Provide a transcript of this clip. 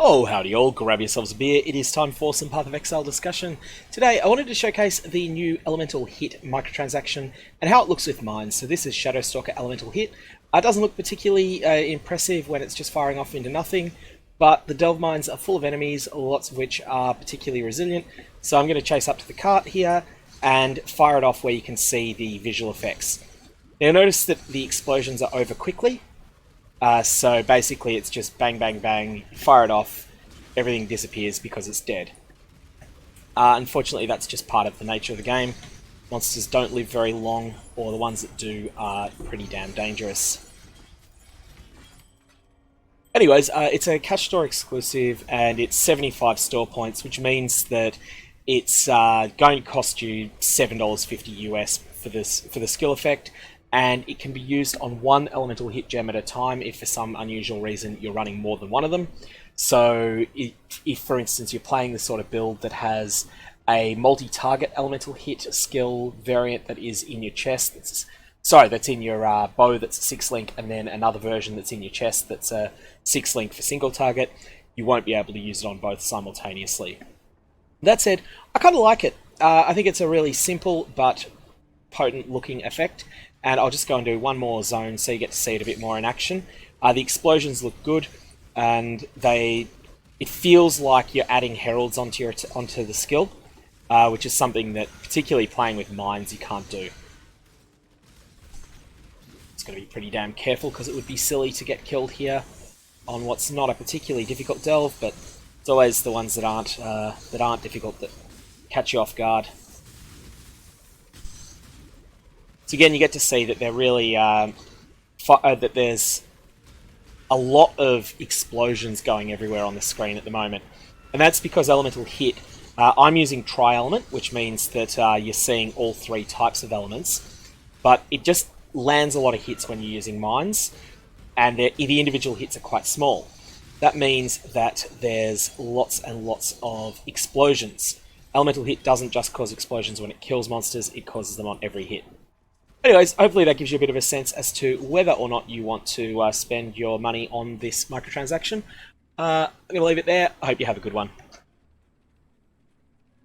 Oh, howdy all, grab yourselves a beer. It is time for some Path of Exile discussion. Today, I wanted to showcase the new Elemental Hit microtransaction and how it looks with mines. So this is Shadowstalker Elemental Hit. It doesn't look particularly impressive when it's just firing off into nothing, but the delve mines are full of enemies, lots of which are particularly resilient. So I'm going to chase up to the cart here and fire it off where you can see the visual effects. Now notice that the explosions are over quickly. So basically it's just bang, bang, bang, fire it off, everything disappears because it's dead. Unfortunately that's just part of the nature of the game. Monsters don't live very long, or the ones that do are pretty damn dangerous. Anyways, it's a cash store exclusive and it's 75 store points, which means that it's going to cost you $7.50 US for the skill effect. And it can be used on one elemental hit gem at a time if for some unusual reason you're running more than one of them. So if for instance you're playing the sort of build that has a multi-target elemental hit skill variant that is in your chest, that's in your bow that's a 6-link, and then another version that's in your chest that's a 6-link for single target, you won't be able to use it on both simultaneously. That said, I kind of like it. I think it's a really simple but potent looking effect. And I'll just go and do one more zone so you get to see it a bit more in action. The explosions look good, and it feels like you're adding heralds onto the skill, which is something that, particularly playing with mines, you can't do. It's got to be pretty damn careful because it would be silly to get killed here on what's not a particularly difficult delve, but it's always the ones that aren't difficult that catch you off guard. So again, you get to see that they're really that there's a lot of explosions going everywhere on the screen at the moment, and that's because Elemental Hit. I'm using tri-element, which means that you're seeing all three types of elements, but it just lands a lot of hits when you're using mines, and the individual hits are quite small. That means that there's lots and lots of explosions. Elemental Hit doesn't just cause explosions when it kills monsters; it causes them on every hit. Anyways, hopefully that gives you a bit of a sense as to whether or not you want to spend your money on this microtransaction. I'm going to leave it there. I hope you have a good one.